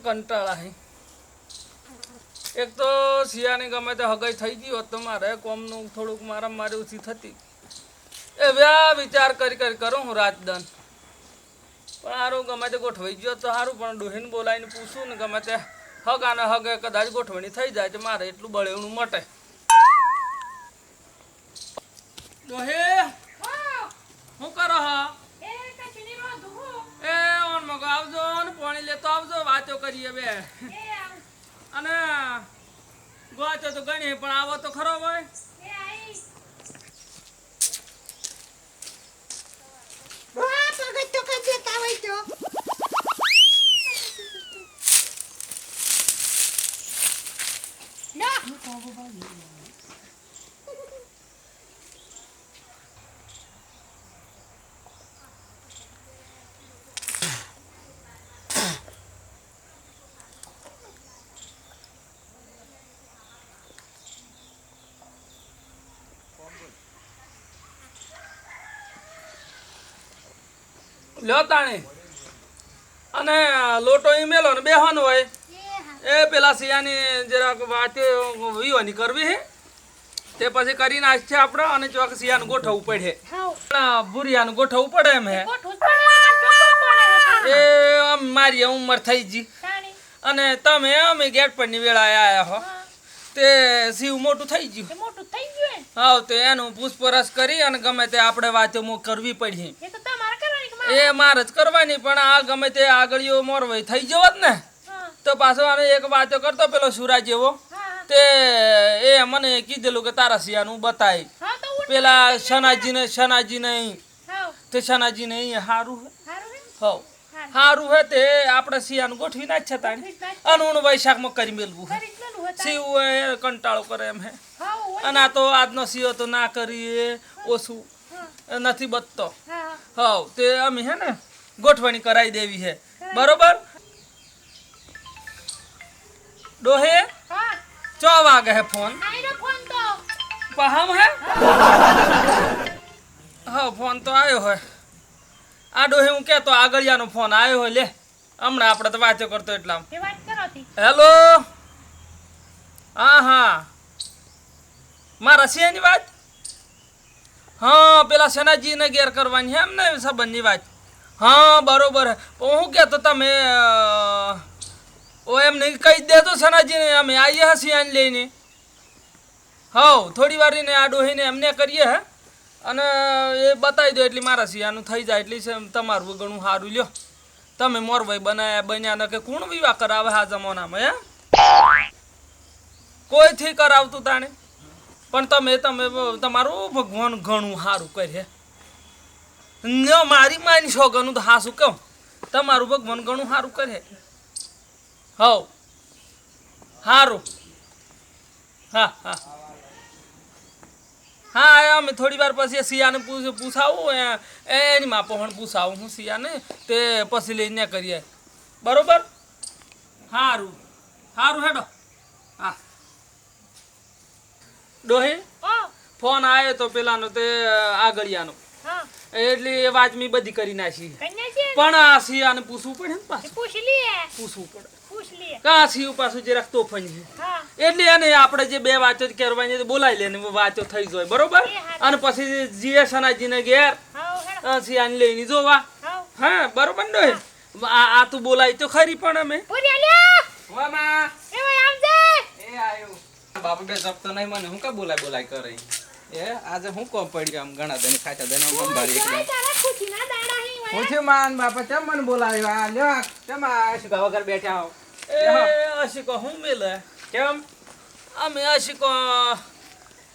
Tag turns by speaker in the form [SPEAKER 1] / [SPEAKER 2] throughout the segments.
[SPEAKER 1] કંટાળા હે એક તો સિયાની ગમે તે હગાઈ થઈ ગઈ હોત તો મારે કોમનું થોડુંક મારા મારી ઓછી થતી એ વ્યા વિચાર કરી કરું હું રાજદાન પણ સારું ગમે તે ગોઠવાઈ ગયો તો સારું પણ ડોહીને બોલાવીને પૂછું ને ગમે તે હગ આને હગે કદાચ ગોઠવણી થઈ જાય તો મારે એટલું બળેવણું મટે ડોહી શું કરો હા એ ઓન મગો આવજો ને પાણી લેતો આવજો વાતો કરીએ બે અને ગોચો તો ગણી પણ આવો તો ખરો ભાઈ લ્યો તાણે અને લોટો ઈ મેલો ને બેહવાનું હોય એ પેલા સિયાની જરાક વાતે વિવાની કરવી હે તે પછી કરી નાખશે આપણે અને ચોક સિયાનું ગોઠવવું પડે ભૂરિયાનું ગોઠવવું પડે એમ હે એ આમ મારી ઉંમર થઈ ગઈ અને તમે અમે ગેટ પરની વેળાએ આયા હો તે શિવ મોટું થઈ ગયું હા તે એનું પૂછપરછ કરી અને ગમે તે આપણે વાતો કરવી પડી એ મારે જ કરવાની પણ આ ગમે તે આગળીઓ મોરવાઈ થઈ જવો જ ને તો પાછો આને એક વાતો કરતો પેલો સુરા જેવો તે એ મને કીધેલું કે તારા સિયાનું બતાય પેલા શનાજી નહીં તે શનાજી નહીં હારું હે હારું હે તે આપણે સિયાનું ગોઠવી નાખ છે તાણી અનુણ વૈશાખમાં કરી મેલવું શિવ કંટાળો કરે એમ હે અને આ તો આજનો સિયો તો ના કરીએ ઓછું નથી બચતો હા તે અમે હે ને ગોઠવણી કરાવી દેવી છે બરોબર ડોહે ચો વાગે હે ફોન પહામ હે હા ફોન તો આવ્યો હોય આ ડોહે હું કેતો આગળિયાનો ફોન આવ્યો હોય લે હમણાં આપણે તો વાંચો કરતો એટલા હેલો હા હા મારા સિયાની વાત हाँ पेला सनाजी ने गेर करवानी है हमने संबंधी बात हाँ बरोबर है હું કહેતો તમે ઓ એમ નહીં કહી દે તો સનાજી ને અમે આવીએ હસિયાને લઈને હા થોડી વાર ને આ ડોહીને એમને કરીએ હે અને એ બતાવી દો એટલે મારા સિયાનું થઈ જાય એટલે તમારું ઘણું સારું લ્યો તમે મોરભાઈ બન્યા ને કે કોણ વિવાહ કરાવે આ જમાનામાં હે કોઈથી કરાવતું તાણે પણ તમે તમારું ભગવાન ઘણું સારું કરે મારી માની છોકરનું તો હાસું કહું તમારું ભગવાન ઘણું સારું કરે હવ સારું હા હા હા અમે થોડી વાર પછી સિયાને પૂછાવું એની માપો પણ પૂછાવું હું સિયાને તે પછી લઈને કરીએ બરોબર સારું સારું હેડો હા ડોહી ફોન આવ્યો તો પેલાનો તે આગળિયાનો એટલે એ વાત મેં બધી કરી નાખી પણ આ સિયાને પૂછવું પડે ને પાછું પૂછવું પડે કા સિયું પાછું જરાક તોફાની એટલે એને આપણે જે બે વાતો કરવાની બોલાવી લે ને વાતો થઈ જાય બરોબર અને પછી જીએ સનાજીને ઘેર સિયાને લઈને જોવા હા બરોબર ને આ તું બોલાવી તો ખરી પણ અમે
[SPEAKER 2] બાપુ બે જપ તો નહીં મને હું કા બોલાય કરે એ આજે હું કોમ પડ્યું આમ ઘણા દને ખાતા દને ગંભારી એકદમ હું થયું માન બાપા કેમ મને બોલાવ્યો આ લ્યો કેમ આશિકા વગર બેઠા હો
[SPEAKER 1] એ આશિકા હું મેલે
[SPEAKER 2] કેમ
[SPEAKER 1] અમે આશિકા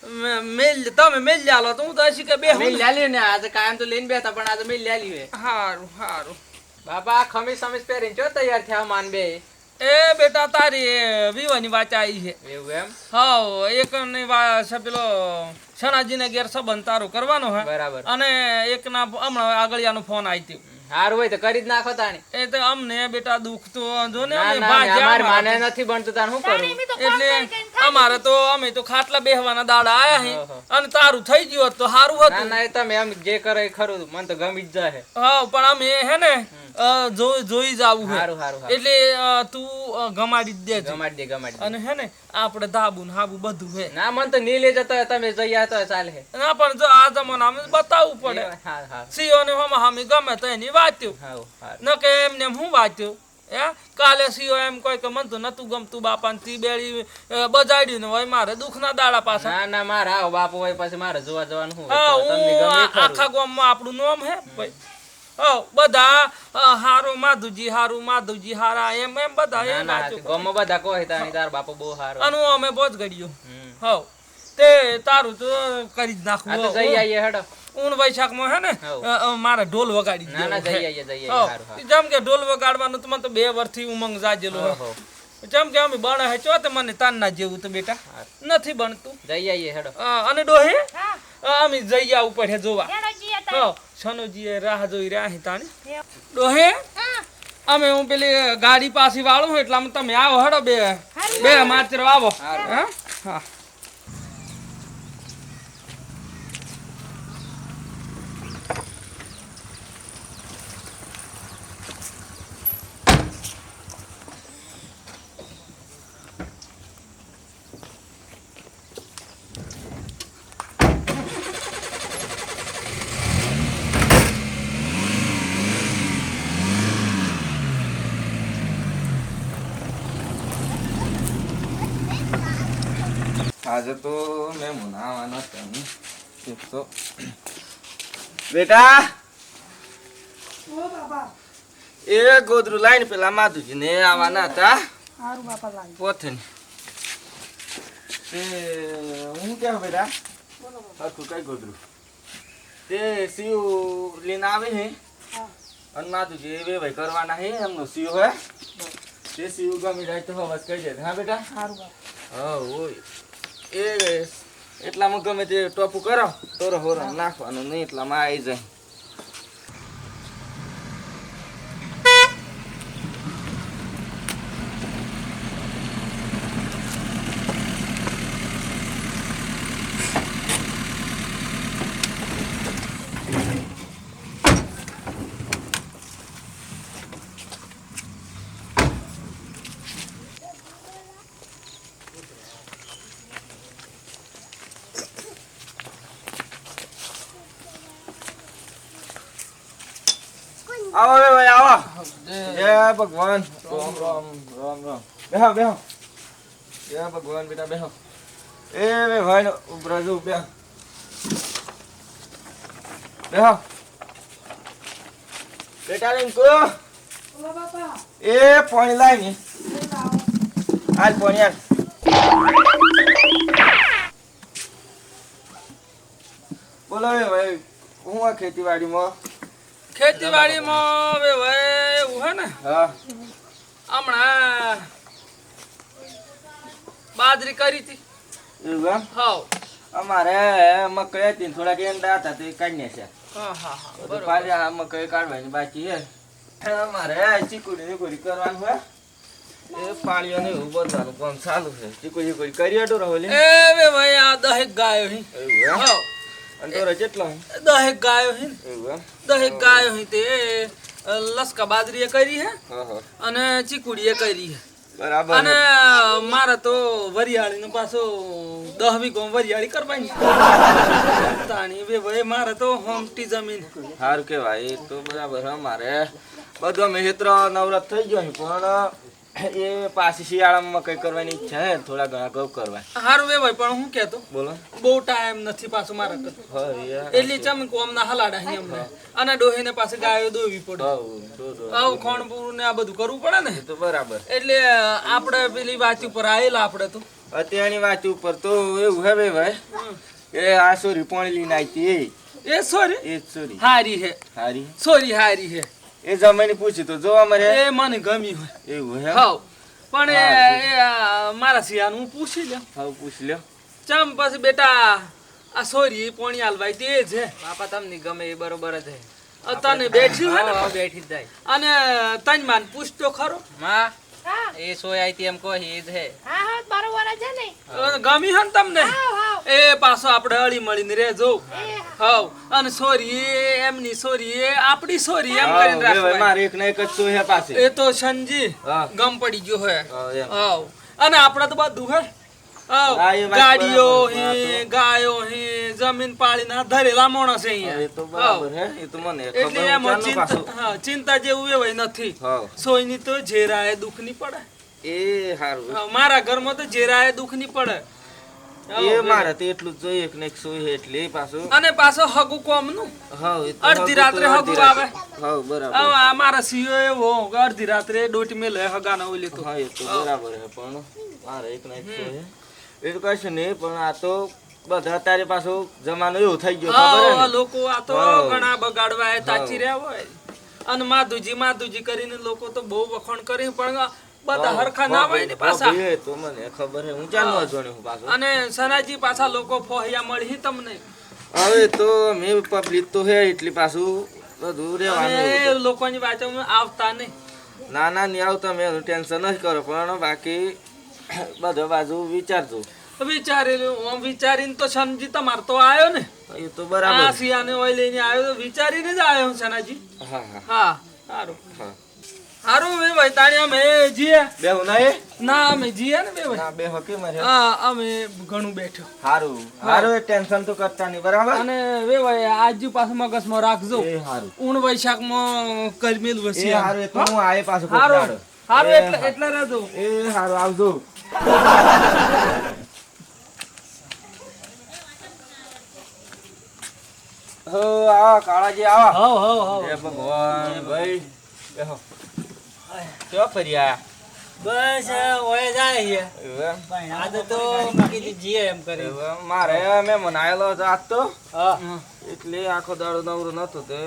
[SPEAKER 1] તમે મેલ લ્યાલો તો હું તો આશિકા બે
[SPEAKER 2] મેલ લ્યાલી ને આજે કાયમ તો લઈને બેઠા પણ આજે મેલ લ્યાલી હે
[SPEAKER 1] હારું હારું
[SPEAKER 2] બાપા ખમીસ પહેરીને ચો તૈયાર થયા માન બે
[SPEAKER 1] એ બેટા તારી વિવાની વાત આવી છે
[SPEAKER 2] એવું એમ
[SPEAKER 1] હા એક ની પેલો સનાજીને ઘેર સંબંધ તારો કરવાનો હે
[SPEAKER 2] બરાબર
[SPEAKER 1] અને એક ના હમણાં આગળિયાનો ફોન આવી
[SPEAKER 2] હારું હોય તો કરી જ નાખો તાણી.
[SPEAKER 1] એ તો અમને બેટા દુઃખ તો જો ને
[SPEAKER 2] ના
[SPEAKER 1] અમે
[SPEAKER 2] ના
[SPEAKER 1] ભાગ્યા
[SPEAKER 2] અમારે
[SPEAKER 1] અમારા
[SPEAKER 2] માને નથી બનતું તાણ શું કરું?
[SPEAKER 1] એટલે અમારે તો અમે તો ખાટલા બેહવાના દાડા આયા હે
[SPEAKER 2] ઓહો.
[SPEAKER 1] અને તારું થઈ ગયું હોત તો સારું
[SPEAKER 2] ના
[SPEAKER 1] હતું.
[SPEAKER 2] ના એ તમે એમ જે કરો એ ખરું મને તો ગમી જ જાય.
[SPEAKER 1] હા પણ અમે હે ને જોઈ જાવું હે
[SPEAKER 2] હારું હારું હારું.
[SPEAKER 1] એટલે તું ગમાડી જ દેજે
[SPEAKER 2] ગમાડી દે.
[SPEAKER 1] અને હે ને આપણે ધાબુ ને હાબુ બધું હે.
[SPEAKER 2] ના મને તો નહીં લઈ જતો હોય, તમે જઈ આવતો હોય ચાલે હે.
[SPEAKER 1] ના પણ જો આ જમાનામાં બતાવવું પડે.
[SPEAKER 2] હારું હારું.
[SPEAKER 1] સીઓ ને હમી ગમે તો એની વાત્યું
[SPEAKER 2] હારું હારું.
[SPEAKER 1] ન કે એમને હું વાંચ્યું હે કાલે સીઓ એમ કોઈ કે મન તો નતું ગમતું બાપાને તી બેડી બજાડ્યું ને હોય મારે દુઃખના દાડા પાછા.
[SPEAKER 2] ના ના મારે આવો બાપુ હોય પછી મારે જોવા જવાનું શું
[SPEAKER 1] હા
[SPEAKER 2] હોય? તમને
[SPEAKER 1] હું
[SPEAKER 2] ગમે એ ખરું.
[SPEAKER 1] આખા ગામમાં આપણું નામ હે ભાઈ. બધા હારું માધુજી હારા એમ એમ બધા
[SPEAKER 2] ના
[SPEAKER 1] એમ
[SPEAKER 2] ના
[SPEAKER 1] વાંચ્યું.
[SPEAKER 2] ગામમાં બધા કહે તાણી તાર બાપુ બહુ સારો.
[SPEAKER 1] અને હું અમે બોજ ગડ્યો
[SPEAKER 2] હમ.
[SPEAKER 1] હવ તે તારું તો કરી જ
[SPEAKER 2] આ તો જઈ
[SPEAKER 1] નાખવું.
[SPEAKER 2] આવીએ હેડો.
[SPEAKER 1] ઊન વૈશાખમાં હે ને
[SPEAKER 2] હવ.
[SPEAKER 1] મારે ઢોલ વગાડી
[SPEAKER 2] ના ના
[SPEAKER 1] દેવો
[SPEAKER 2] જઈ
[SPEAKER 1] હે.
[SPEAKER 2] આવીએ જઈ
[SPEAKER 1] હવ.
[SPEAKER 2] આવીએ. હારું
[SPEAKER 1] જેમ કે ઢોલ વગાડવાનું તો મને તો 2 વર્ષથી ઉમંગ જાજેલો હે.
[SPEAKER 2] હારું.
[SPEAKER 1] જેમ કે અમે બને હે ચો તે મને તાનના જેવું તો બેટા નથી બનતું.
[SPEAKER 2] જઈ આવીએ હેડો.
[SPEAKER 1] અને ડોહે અમે જઈ આવું પડે જોવા. છનોજીએ રાહ જોઈ રહ્યા હી તાણી. ડોહે અમે હું પેલી ગાડી પાછી વાળું છું એટલે તમે આવો હેડો બે માત્ર આવો. હા હા
[SPEAKER 3] આજે તો મેં મુનાવાનો તો બેટા એ ગોદરું લાઈને પેલા માધુજી ને આવવાના હતા પોથે હું કેવું બેટા હરખું કઈ ગોદરું તે શિવ લઈને આવે છે અને માધુજી એ ભાઈ કરવાના છે એમનો શિવ હે તે શિવ ગમી જાય તો બસ કહી દે. હા બેટા હા ઓય એ એટલામાં ગમે તે ટોપું કરો તોરો હોરો નાખવાનું નહીં એટલામાં આવી જાય. આવો બે ભાઈ આવો. જય ભગવાન. રામ રામ રામ રામ. બેહો બેહો. જય ભગવાન બેટા બેહો. એ બે ભાઈ ઉભરા જો બેહો બેહો બેટા રિંકુ એ પાણી લાય ને હાલ પાણી હાલ. બોલો બે ભાઈ હું આ ખેતીવાડીમાં
[SPEAKER 1] ખેતીવાડીમાં હવે એવું હે ને
[SPEAKER 3] હા
[SPEAKER 1] હમણાં બાજરી કરી હતી.
[SPEAKER 3] એવું એમ
[SPEAKER 1] હાવ
[SPEAKER 3] અમારે મકઈ હતી ને થોડાક એંડા હતા તો એ કાઢીને છે.
[SPEAKER 1] હા હા હા
[SPEAKER 3] તો
[SPEAKER 1] બરોબર.
[SPEAKER 3] પાછી આ મકઈ કાઢવાની બાકી છે. અમારે ચીકુડી કરવાનું હોય એ પાણીઓ ને એવું બધાનું કામ ચાલુ છે. ચીકુડી કરી હટો રહો લે.
[SPEAKER 1] એ બે ભાઈ આ 10 ગાયો હી.
[SPEAKER 3] એવું એમ
[SPEAKER 1] હાવ
[SPEAKER 3] અને તોરે કેટલો
[SPEAKER 1] 10 ગાયો હી.
[SPEAKER 3] એવું એમ
[SPEAKER 1] 10 ગાયો હી તે લસકા બાજરી કરી હે
[SPEAKER 3] હા હા
[SPEAKER 1] અને ચીકુડી કરી હે.
[SPEAKER 3] બરાબર
[SPEAKER 1] અને મારે તો વરિયાળી નું પાછો 10 વીઘો વરિયાળી કરવાની તાણી બે ભાઈ મારે તો હોમટી જમીન.
[SPEAKER 3] સારું કેવાય એ તો બરાબર. અમારે બધો મેહેત્ર નવરાત થઈ ગયો છે પણ એ પાછી શિયાળામાં મકઈ કરવાની ઈચ્છા છે થોડા ઘણા ઘઉં કરવા.
[SPEAKER 1] હારું બે ભાઈ પણ હું કેતો
[SPEAKER 3] બોલો
[SPEAKER 1] બહુ ટાઈમ નથી પાછો મારે તો
[SPEAKER 3] હા યાર
[SPEAKER 1] એટલી ચમ કોમના હલાડા હી અમને અને ડોહીને પાસે ગાયો દોવી પડે. આવું ખોણ પૂરું ને આ બધું કરવું પડે ને
[SPEAKER 3] એ તો બરાબર.
[SPEAKER 1] એટલે આપણે પેલી વાત ઉપર આયેલા આપણે તો
[SPEAKER 3] અત્યારની વાત ઉપર તો એવું હે ભાઈ એ આ સોરી પાણી લઈને આવી
[SPEAKER 1] એ સોરી
[SPEAKER 3] એ જ સોરી
[SPEAKER 1] હારી હે
[SPEAKER 3] હારી
[SPEAKER 1] સોરી હારી હે
[SPEAKER 3] એ જમાઈને પૂછ્યું તો જો અમારે
[SPEAKER 1] એ મને ગમી હોય
[SPEAKER 3] એવું હે
[SPEAKER 1] હાવ પણ મારા સિયાનું હું પૂછી લ્યો
[SPEAKER 3] હા પૂછ લ્યો.
[SPEAKER 1] ચમ પછી બેટા આ સોરી પોણી હાલવાય તે છે
[SPEAKER 2] બાપા તમને ગમે એ બરોબર જ છે.
[SPEAKER 1] તને બેઠી હોય ને
[SPEAKER 2] બેઠી જ જાય.
[SPEAKER 1] અને તન માન પૂછતો ખરો
[SPEAKER 2] માં
[SPEAKER 4] હા
[SPEAKER 2] એ સોય આઈ તી એમ કહો એ જ હે.
[SPEAKER 4] હા હા બરોબર છે ને
[SPEAKER 1] ગમી હે ને તમને
[SPEAKER 4] હાવ હાવ
[SPEAKER 1] એ પાછો આપણે હળી મળીને રહેજો
[SPEAKER 4] એ
[SPEAKER 1] હાવ અને સોરી એમની સોરી એ આપણી સોરી એમ
[SPEAKER 3] હા,
[SPEAKER 1] કરીને
[SPEAKER 3] બે ભાઈ,
[SPEAKER 1] રાખવાની
[SPEAKER 3] મારે એક ને એક જ સોય પાસે.
[SPEAKER 1] એ તો સંજી
[SPEAKER 3] હા.
[SPEAKER 1] ગમ પડી ગયો હે
[SPEAKER 3] હા, એમ.
[SPEAKER 1] હાવ અને આપણે તો બધું હે હાવ
[SPEAKER 3] હા, એ વાત
[SPEAKER 1] ગાડીઓ
[SPEAKER 3] બરાબર.
[SPEAKER 1] હે
[SPEAKER 3] હા,
[SPEAKER 1] ગાયો હે જમીન પાળીને ધરેલા માણસ હે
[SPEAKER 3] હા, એ તો
[SPEAKER 1] અહીંયા
[SPEAKER 3] બરાબર હે એ તો મને
[SPEAKER 1] એટલે
[SPEAKER 3] ખબર
[SPEAKER 1] એમાં
[SPEAKER 3] ચાલનું પાછું.
[SPEAKER 1] ચિંતા હા ચિંતા જેવું એવાય નથી
[SPEAKER 3] હા
[SPEAKER 1] સોયની તો જેરાએ દુઃખ ની પડે
[SPEAKER 3] એ હારું
[SPEAKER 1] હા, મારા ઘરમાં તો જેરાએ દુઃખ ની પડે
[SPEAKER 3] એ મારે તો એટલું જ જોઈએ એક ને એક સોય એટલે એ પાછું
[SPEAKER 1] અને પાછો હગુ કોમનું
[SPEAKER 3] હા એ તો
[SPEAKER 1] અડધી
[SPEAKER 3] હગું
[SPEAKER 1] રાત્રે
[SPEAKER 3] તો
[SPEAKER 1] હગું
[SPEAKER 3] અડધી રાત્રે.
[SPEAKER 1] આવે.
[SPEAKER 3] હા બરાબર
[SPEAKER 1] હવે આ મારા સીઓ એવો કે અડધી રાત્રે ડોટી મેલે હગાનો ઓલી તો
[SPEAKER 3] હા એ તો બરાબર હે પણ મારે એક ને એક સોય એ તો કશું નહીં પણ આ તો બધા અત્યારે પાછું જમાનો એવો થઈ ગયો ખબર હે
[SPEAKER 1] હા,
[SPEAKER 3] ને?
[SPEAKER 1] લોકો આ તો
[SPEAKER 3] હા.
[SPEAKER 1] ઘણા બગાડવા તાચી રહ્યા હોય અને માધુજી કરીને લોકો તો બહુ વખાણ કરી પણ બધા
[SPEAKER 3] હા,
[SPEAKER 1] હરખા ના હોય ને પાછા
[SPEAKER 3] ભાભી હે તો મને ખબર હે હું ચાલનો જોણ્યો હું પાછો
[SPEAKER 1] અને સનાજી પાછા લોકો ફોહિયા મળી તમને
[SPEAKER 3] હવે તો મેં પબ્લિક તો હે એટલી પાછું બધું રહેવાનું
[SPEAKER 1] અને
[SPEAKER 3] એવું
[SPEAKER 1] લોકોની વાતોમાં આવતા નહીં
[SPEAKER 3] તો. ના ના નહીં આવતા મેં ટેન્શન જ કરો પણ બાકી બધા બાજુ વિચારજો
[SPEAKER 1] વિચારીને તો સમજી તમાર તો આવ્યો ને
[SPEAKER 3] એ તો
[SPEAKER 1] આ
[SPEAKER 3] બરાબર
[SPEAKER 1] સિયાને ઓય લઈને આવ્યો તો વિચારીને જ આવ્યો સનાજી
[SPEAKER 3] હા હા
[SPEAKER 1] હા સારું
[SPEAKER 3] હા
[SPEAKER 1] સારું બે ભાઈ તાણી અમે જીએ
[SPEAKER 3] બેહું ના એ
[SPEAKER 1] ના અમે જીએ ને બે ભાઈ
[SPEAKER 3] ના બે હકી મારે
[SPEAKER 1] હા અમે ઘણું બેઠો
[SPEAKER 3] હારું હારું એ ટેન્શન તો કરતા નહીં બરાબર
[SPEAKER 1] અને બે ભાઈ આજુ પાછું મગજમાં રાખજો
[SPEAKER 3] એ હારું
[SPEAKER 1] ઊણ વૈશાખમાં કરમેલ
[SPEAKER 3] એ
[SPEAKER 1] વસી
[SPEAKER 3] હારું એ તો હું આયે પાછું કોક
[SPEAKER 1] હારું
[SPEAKER 3] દાડો.
[SPEAKER 1] હારું
[SPEAKER 3] એ
[SPEAKER 1] એટલે એટલે રહેજો
[SPEAKER 3] એ હારું આવજો હો આવો કાળાજી આવો
[SPEAKER 1] હવ હવ
[SPEAKER 3] એ ભગવાન ભાઈ બેહો ક્યાં ફરી આયા
[SPEAKER 1] બસ ઓય જાય છે
[SPEAKER 3] એવું એમ?
[SPEAKER 1] આજે તો કીધું જીએ એમ કરી
[SPEAKER 3] એવું એમ? મારે મેં મનાયેલો હતો આજ તો
[SPEAKER 1] હા
[SPEAKER 3] એટલે આખો દાડો નવરો નતો તે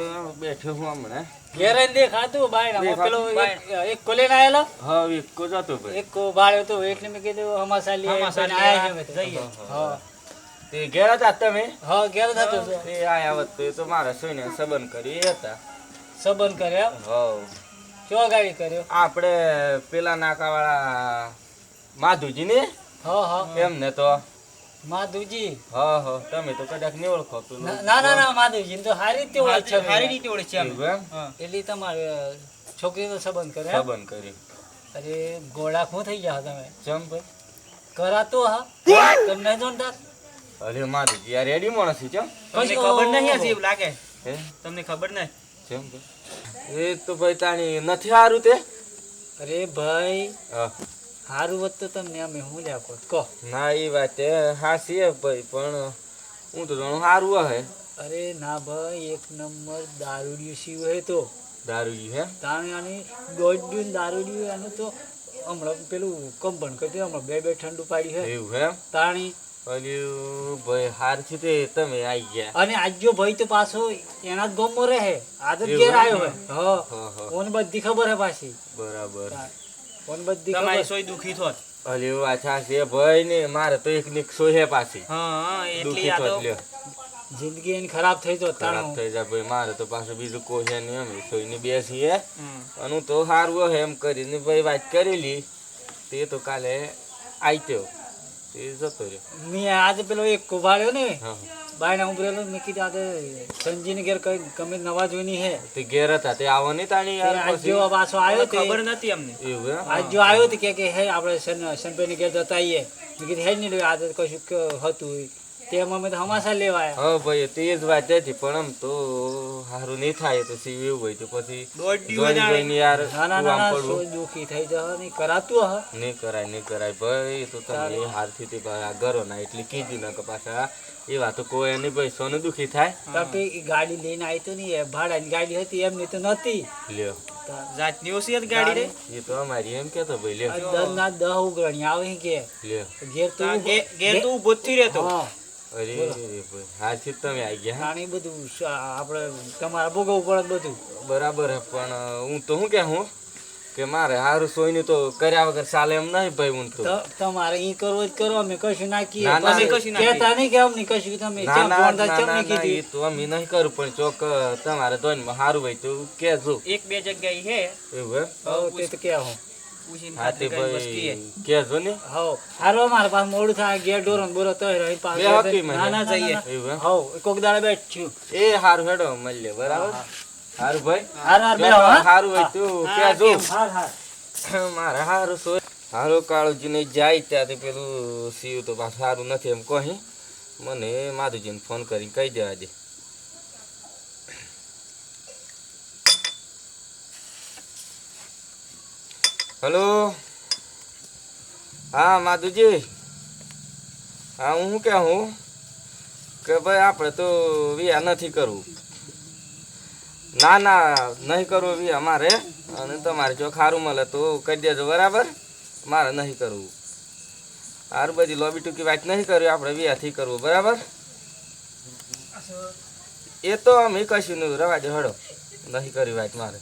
[SPEAKER 3] બેઠો હું હમણાં
[SPEAKER 1] ઘેરે દેખાતું બાયણા
[SPEAKER 3] દેખાતું.
[SPEAKER 1] પેલો એક કોલેન આયેલો
[SPEAKER 3] હવે એક જ હતો ભાઈ
[SPEAKER 1] એક બાળ્યો તો એટલે મેં કીધું હમાસાલી આયા છે જઈએ હા
[SPEAKER 3] તે ઘેર હતા તમે
[SPEAKER 1] હા ઘેર થતો
[SPEAKER 3] તે આયા હોત તો એ તો મારા સોઈને સંબંધ કરી એ હતા
[SPEAKER 1] સંબંધ કર્યો
[SPEAKER 3] હવ
[SPEAKER 1] ચો ગાડી કર્યો
[SPEAKER 3] આપણે પેલા નાકાવાળા માધુજી ને
[SPEAKER 1] હા હા
[SPEAKER 3] એમને તો
[SPEAKER 1] માધુજી
[SPEAKER 3] હા હા તમે તો કદાચ નહીં ઓળખો પેલું
[SPEAKER 1] ના ના ના માધુજી તો હારી રીતે ઓળખ છે હારી રીતે ઓળખ છે
[SPEAKER 3] એવું એમ?
[SPEAKER 1] એટલે તમારે છોકરીનો સંબંધ કર્યો
[SPEAKER 3] સંબંધ કરી
[SPEAKER 1] અરે ગોળા શું થઈ ગયા તમે
[SPEAKER 3] ચમ ભાઈ
[SPEAKER 1] કરાતો હા તમને જોનતા
[SPEAKER 3] અરે માધુજી યાર રેડી માણસ છે ચમ
[SPEAKER 1] તમને ખબર નહીં હશે એવું લાગે
[SPEAKER 3] હે
[SPEAKER 1] તમને ખબર નહીં
[SPEAKER 3] ચમ ભાઈ એ તો ભાઈ તાણી નથી સારું તે
[SPEAKER 1] અરે ભાઈ
[SPEAKER 3] હા
[SPEAKER 1] હારું હોત તો તમને અમે હું લ્યા કહો
[SPEAKER 3] ના એ વાત હાસી હે ભાઈ પણ હું તો જાણું સારું હે
[SPEAKER 1] અરે ના ભાઈ એક નંબર દારૂડિયું શિવ હે તો
[SPEAKER 3] દારૂ હે
[SPEAKER 1] તાણી દોડ્યું દારૂડિયું એનું તો હમણાં પેલું કંપન કરતી હમણાં બે ઠંડુ પાડી હે
[SPEAKER 3] એવું હે
[SPEAKER 1] તાણી
[SPEAKER 3] અલ્યું ભાઈ હાર છે તે તમે આવી ગયા
[SPEAKER 1] અને આજ્યો ભાઈ તો પાછો એના જ ગમો રહે આજ જ
[SPEAKER 3] એવું
[SPEAKER 1] ઘેર
[SPEAKER 3] એમ?
[SPEAKER 1] આવ્યો હે હા
[SPEAKER 3] હા હા
[SPEAKER 1] ઓન બધી ખબર હે પાછી
[SPEAKER 3] બરાબર
[SPEAKER 1] ઓન બધી ખબર
[SPEAKER 5] સોય દુખી થોત
[SPEAKER 3] અલ્યું અચ્છા છે ભાઈ ને મારે તો એક નીક સોહે પાછી
[SPEAKER 5] હા
[SPEAKER 3] દુખી
[SPEAKER 5] એટલી
[SPEAKER 3] તો
[SPEAKER 5] આ
[SPEAKER 3] લ્યો
[SPEAKER 1] જિંદગી એની ખરાબ થઈ તો
[SPEAKER 3] ખરાબ
[SPEAKER 1] તાણું
[SPEAKER 3] થઈ જાય ભાઈ મારે તો પાછું બીજું કોઈ છે નહીં અમે સોયની બેસી હે અને હું તો સારું હે એમ કરીને ભાઈ વાત કરેલી તે તો કાલે આઈત્યો તે જતો રહ્યો
[SPEAKER 1] મેં આજે પેલો એક કુભાડ્યો ને
[SPEAKER 3] હા
[SPEAKER 1] બાયના ઉભરેલો મેં કીધું આજે સંજીને ઘેર કઈ ગમે નવા જોઈની હે
[SPEAKER 3] તે ઘેર હતા તે આવો નહીં તાણી યાર
[SPEAKER 1] આજ
[SPEAKER 3] પછી
[SPEAKER 1] જો પાછો આવ્યો તે
[SPEAKER 5] ખબર નથી અમને
[SPEAKER 3] એવું એમ?
[SPEAKER 1] આજ જો આવ્યો તો કે હે આપણે સનભાઈ ઘેર જતા આવીએ મેં કીધું હે નહીં લે આજે કશું હતું તેમાં અમે તો હમાસા લેવા આવ્યા
[SPEAKER 3] હા ભાઈ તે જ વાત હતી પણ આમ તો સારું નહીં થાય તો સીવ એવું હોય તો પછી જોઈને જોઈને યાર
[SPEAKER 1] ના ના
[SPEAKER 3] આમ
[SPEAKER 1] ના
[SPEAKER 3] પડવું
[SPEAKER 1] સોય દુખી થઈ જવા નહીં કરાતું હ
[SPEAKER 3] નહીં કરાય ભાઈ એ તો તમે હારથી તે આ ગરો ના એટલે કીધું ના કે પાછા એ વાત કોઈ નહીં ભાઈ સોનું દુખી થાય
[SPEAKER 1] કારણ કે ગાડી લઈને આવી તો નહીં ભાડાની ગાડી હતી એમની તો નથી
[SPEAKER 3] લ્યો
[SPEAKER 5] જાતની ઓછી હતી ગાડી રે
[SPEAKER 3] એ તો અમારી એમ કેતો ભાઈ લ્યો
[SPEAKER 1] દર ના 10 ઉગરણી આવે કે
[SPEAKER 3] લ્યો
[SPEAKER 1] ઘેર તો
[SPEAKER 5] ઘેર તો ઉભો જ થી રહેતો
[SPEAKER 1] હા
[SPEAKER 3] અરે ભાઈ હારથી જ તમે આવી ગયા
[SPEAKER 1] જાણી બધું આપણે તમારે ભોગવવું પડે બધું
[SPEAKER 3] બરાબર હે પણ હું તો શું કે હું કે મારે હારું સોયનું તો કર્યા વગર ચાલે એમ નહીં ભાઈ હું તો
[SPEAKER 4] તમારે ઈ કરવું જ કરો અમે કશું નાખીએ
[SPEAKER 3] ના, ના,
[SPEAKER 4] પછી
[SPEAKER 5] કશું નાખીએ.
[SPEAKER 4] કહેતા નહીં કે અમને કશું તમે
[SPEAKER 3] ના
[SPEAKER 4] ચમ
[SPEAKER 3] ના
[SPEAKER 4] ફોનદાર
[SPEAKER 3] ના,
[SPEAKER 4] ચમ
[SPEAKER 3] ના,
[SPEAKER 4] નહીં
[SPEAKER 3] ના,
[SPEAKER 4] કીધી
[SPEAKER 3] ઈ તો અમે નહીં કરું પણ ચોક તમારે ધોનમાં સારું હોય તો કેજો
[SPEAKER 5] એક બે જગ્યાએ હે
[SPEAKER 3] એવું એમ?
[SPEAKER 4] હવ તે તો કે હું
[SPEAKER 5] પૂછીને
[SPEAKER 3] હા તે
[SPEAKER 5] ખાતરી કરીને બસ કીએ.
[SPEAKER 3] ભાઈ કેજો ને
[SPEAKER 4] હવ હારો મારા પાસે મોડું થાય ઘેર ડોરો ને બોરો તોય રહી પાછો
[SPEAKER 3] બે હકી મને.
[SPEAKER 4] ના ના જઈએ
[SPEAKER 3] એવું એમ?
[SPEAKER 4] હવ કોક દાડે બેઠ્યું
[SPEAKER 3] એ હારું હેડો મળીએ બરાબર હારું ભાઈ
[SPEAKER 4] હાર હાર બે
[SPEAKER 3] જો
[SPEAKER 4] હા
[SPEAKER 3] હારું હોય તો કેજો
[SPEAKER 4] હાર હાર
[SPEAKER 3] મારે હારું સોય હારું કાળુજીને જાય ત્યાંથી પેલું સીવું તો પાછું સારું નથી એમ કહી મને માધુજીને ફોન કરીને કહી દેવા દે હલો હા માધુજી હા હું શું કહું કે ભાઈ આપણે તો વિયા નથી કરવું ના ના નહીં કરવું વિયા મારે અને તમારે જો ખારું મળે તો કરી દેજો બરાબર મારે નહીં કરવું હારું બધી લોબી ટૂંકી વાત નહીં કરવી આપણે વિયાથી કરવું બરાબર એ તો અમે કશું નહીં રવા દે હડો નહીં કરી વાત મારે